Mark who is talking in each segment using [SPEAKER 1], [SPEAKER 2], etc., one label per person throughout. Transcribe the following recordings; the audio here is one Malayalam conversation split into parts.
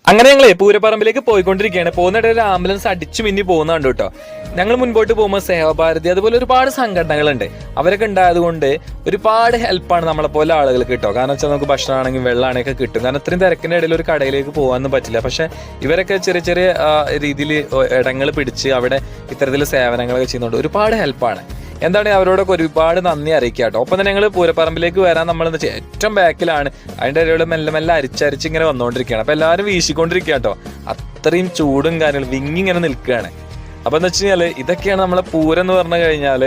[SPEAKER 1] അങ്ങനെ ഞങ്ങളെ പൂരപ്പറമ്പിലേക്ക് പോയിക്കൊണ്ടിരിക്കുകയാണ്. പോകുന്നിടയിൽ ഒരു ആംബുലൻസ് അടിച്ചു മിന്നി പോകുന്നുണ്ട് കേട്ടോ. ഞങ്ങൾ മുൻപോട്ട് പോകുമ്പോൾ സേവാഭാരതി അതുപോലെ ഒരുപാട് സംഘടനകളുണ്ട്. അവരൊക്കെ ഉണ്ടായതുകൊണ്ട് ഒരുപാട് ഹെൽപ്പാണ് നമ്മളെ പോലെ ആളുകൾക്ക് കിട്ടും. കാരണം വെച്ചാൽ നമുക്ക് ഭക്ഷണമാണെങ്കിൽ വെള്ളമാണെങ്കിൽ കിട്ടും. കാരണം ഇത്രയും തിരക്കിൻ്റെ ഇടയിൽ ഒരു കടയിലേക്ക് പോകാനൊന്നും പറ്റില്ല. പക്ഷെ ഇവരൊക്കെ ചെറിയ ചെറിയ രീതിയിൽ ഇടങ്ങൾ പിടിച്ച് അവിടെ ഇത്തരത്തിൽ സേവനങ്ങളൊക്കെ ചെയ്യുന്നുണ്ട്. ഒരുപാട് ഹെൽപ്പാണ്. എന്താണ് അവരോടൊക്കെ ഒരുപാട് നന്ദി അറിയിക്കുക കേട്ടോ. ഒപ്പം തന്നെ ഞങ്ങൾ പൂരപ്പറമ്പിലേക്ക് വരാൻ നമ്മളെന്ന് വെച്ചാൽ ഏറ്റവും ബാക്കിലാണ്. അതിൻ്റെ ഇടയിലൂടെ മെല്ലെ മെല്ലെ അരിച്ചരിച്ച് ഇങ്ങനെ വന്നുകൊണ്ടിരിക്കുകയാണ്. അപ്പോൾ എല്ലാവരും വീശിക്കൊണ്ടിരിക്കുക കേട്ടോ. അത്രയും ചൂടും കാര്യങ്ങളും വിങ്ങി ഇങ്ങനെ നിൽക്കുകയാണ്. അപ്പോൾ എന്ന് വെച്ച് കഴിഞ്ഞാൽ ഇതൊക്കെയാണ് നമ്മളെ പൂരം എന്ന് പറഞ്ഞു കഴിഞ്ഞാൽ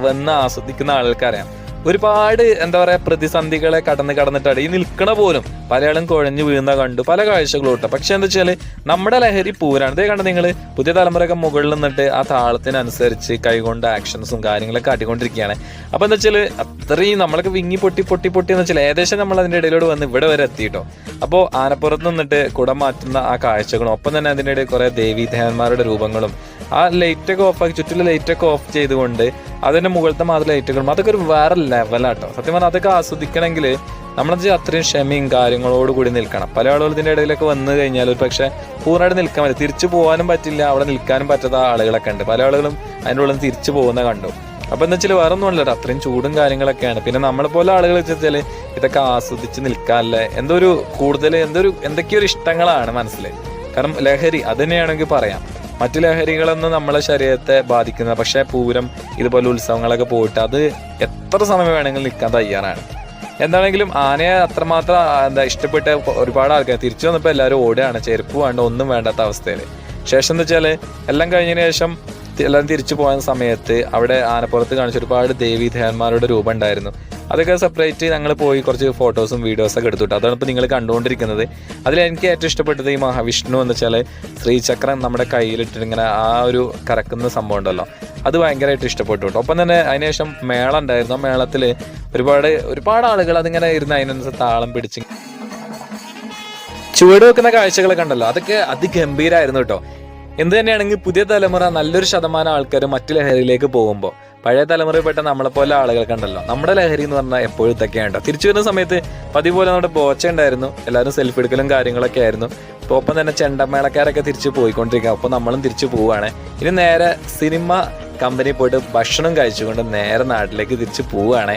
[SPEAKER 1] വന്ന് ആസ്വദിക്കുന്ന ആൾക്കറിയാം. ഒരുപാട് എന്താ പറയുക പ്രതിസന്ധികളെ കടന്നിട്ടാണ് ഈ നിൽക്കണ പോലും പലയാളും കുഴഞ്ഞു വീഴുന്ന കണ്ടു. പല കാഴ്ചകളും കിട്ടും. പക്ഷെ എന്താ വെച്ചാൽ നമ്മുടെ ലഹരി പൂരാണ്. ഇതേ കണ്ട് നിങ്ങൾ പുതിയ തലമുറയൊക്കെ മുകളിൽ നിന്നിട്ട് ആ താളത്തിനനുസരിച്ച് കൈകൊണ്ട് ആക്ഷൻസും കാര്യങ്ങളൊക്കെ കാട്ടിക്കൊണ്ടിരിക്കുകയാണ്. അപ്പോൾ എന്താ വെച്ചാൽ അത്രയും നമ്മളൊക്കെ വിങ്ങി പൊട്ടി എന്ന് വെച്ചാൽ ഏകദേശം നമ്മൾ അതിൻ്റെ ഇടയിലൂടെ വന്ന് ഇവിടെ വരെ എത്തിയിട്ടോ. അപ്പോൾ ആനപ്പുറത്ത് നിന്നിട്ട് കുടം മാറ്റുന്ന ആ കാഴ്ചകളും ഒപ്പം തന്നെ അതിൻ്റെ ഇടയിൽ കുറേ ദേവീദേവന്മാരുടെ രൂപങ്ങളും ആ ലൈറ്റൊക്കെ ഓഫാക്കി ചുറ്റിലെ ലൈറ്റൊക്കെ ഓഫ് ചെയ്തുകൊണ്ട് അതിൻ്റെ മുകളിലത്തെ മാത്രം ലൈറ്റുകളും അതൊക്കെ ഒരു വേറെ ലെവലാട്ടോ. സത്യം പറഞ്ഞാൽ അതൊക്കെ ആസ്വദിക്കണമെങ്കിൽ നമ്മളെന്ന് അത്രയും ക്ഷമയും കാര്യങ്ങളോടുകൂടി നിൽക്കണം. പല ആളുകൾ ഇതിൻ്റെ ഇടയിലൊക്കെ വന്നു കഴിഞ്ഞാൽ ഒരു പക്ഷേ പൂർണ്ണമായിട്ട് നിൽക്കാൻ പറ്റില്ല. തിരിച്ചു പോകാനും പറ്റില്ല, അവിടെ നിൽക്കാനും പറ്റാത്ത ആളുകളൊക്കെ ഉണ്ട്. പല ആളുകളും അതിൻ്റെ ഉള്ളിൽ തിരിച്ചു പോകുന്ന കണ്ടു. അപ്പോൾ എന്താ വെച്ചാൽ വേറെ ഒന്നും അല്ല, അത്രയും ചൂടും കാര്യങ്ങളൊക്കെയാണ്. പിന്നെ നമ്മളെ പോലെ ആളുകൾ വെച്ചാൽ ഇതൊക്കെ ആസ്വദിച്ച് നിൽക്കാനല്ലേ എന്തൊക്കെയോ ഒരു ഇഷ്ടങ്ങളാണ് മനസ്സിൽ. കാരണം ലഹരി അത് തന്നെയാണെങ്കിൽ പറയാം. മറ്റു ലഹരികളൊന്നും നമ്മളെ ശരീരത്തെ ബാധിക്കുന്ന, പക്ഷേ പൂരം ഇതുപോലെ ഉത്സവങ്ങളൊക്കെ പോയിട്ട് അത് എത്ര സമയം വേണമെങ്കിലും നിൽക്കാൻ തയ്യാറാണ്. എന്താണെങ്കിലും ആനയെ അത്രമാത്രം ഇഷ്ടപ്പെട്ട ഒരുപാട് ആൾക്കാർ തിരിച്ചു വന്നപ്പോൾ എല്ലാവരും ഓടുകയാണ്. ചെരുപ്പ് വേണ്ട, ഒന്നും വേണ്ടാത്ത അവസ്ഥയിൽ. ശേഷം എന്താ വെച്ചാൽ എല്ലാം കഴിഞ്ഞതിന് ശേഷം എല്ലാവരും തിരിച്ചു പോയ സമയത്ത് അവിടെ ആനപ്പുറത്ത് കാണിച്ച ഒരുപാട് ദേവീദേവന്മാരുടെ രൂപം ഉണ്ടായിരുന്നു. അതൊക്കെ സെപ്പറേറ്റ് ഞങ്ങൾ പോയി കുറച്ച് ഫോട്ടോസും വീഡിയോസൊക്കെ എടുത്തിട്ട് അതാണ് ഇപ്പോൾ നിങ്ങൾ കണ്ടുകൊണ്ടിരിക്കുന്നത്. അതിൽ എനിക്ക് ഏറ്റവും ഇഷ്ടപ്പെട്ടത് ഈ മഹാവിഷ്ണു എന്ന് വെച്ചാൽ ശ്രീചക്രം നമ്മുടെ കയ്യിലിട്ടിട്ട് ഇങ്ങനെ ആ ഒരു കറക്കുന്ന സംഭവം ഉണ്ടല്ലോ, അത് ഭയങ്കരമായിട്ട് ഇഷ്ടപ്പെട്ടു കേട്ടോ. ഒപ്പം തന്നെ അതിനുശേഷം മേളം ഉണ്ടായിരുന്നു. ആ മേളത്തിൽ ഒരുപാട് ആളുകൾ അതിങ്ങനെ ഇരുന്ന് അതിനനുസരിച്ച് താളം പിടിച്ച് ചുവട് വെക്കുന്ന കാഴ്ചകളൊക്കെ ഉണ്ടല്ലോ, അതൊക്കെ അതിഗംഭീരമായിരുന്നു കേട്ടോ. എന്ത് തന്നെയാണെങ്കിൽ പുതിയ തലമുറ നല്ലൊരു ശതമാനം ആൾക്കാർ മറ്റു ലഹരിയിലേക്ക് പോകുമ്പോൾ പഴയ തലമുറയിൽപ്പെട്ട നമ്മളെപ്പോലെ ആളുകൾക്ക് ഉണ്ടല്ലോ, നമ്മുടെ ലഹരി എന്ന് പറഞ്ഞാൽ എപ്പോഴും ഇതൊക്കെയാണ് കേട്ടോ. തിരിച്ചു വരുന്ന സമയത്ത് പതിപോലെ നമ്മുടെ ബോച്ച ഉണ്ടായിരുന്നു. എല്ലാവരും സെൽഫി എടുക്കലും കാര്യങ്ങളൊക്കെ ആയിരുന്നു. ഇപ്പോൾ ഒപ്പം തന്നെ ചെണ്ടമേളക്കാരൊക്കെ തിരിച്ച് പോയിക്കൊണ്ടിരിക്കുക. അപ്പോൾ നമ്മളും തിരിച്ചു പോവുകയാണ്. ഇനി നേരെ സിനിമ കമ്പനി പോയിട്ട് ഭക്ഷണം കഴിച്ചുകൊണ്ട് നേരെ നാട്ടിലേക്ക് തിരിച്ച് പോവുകയാണ്.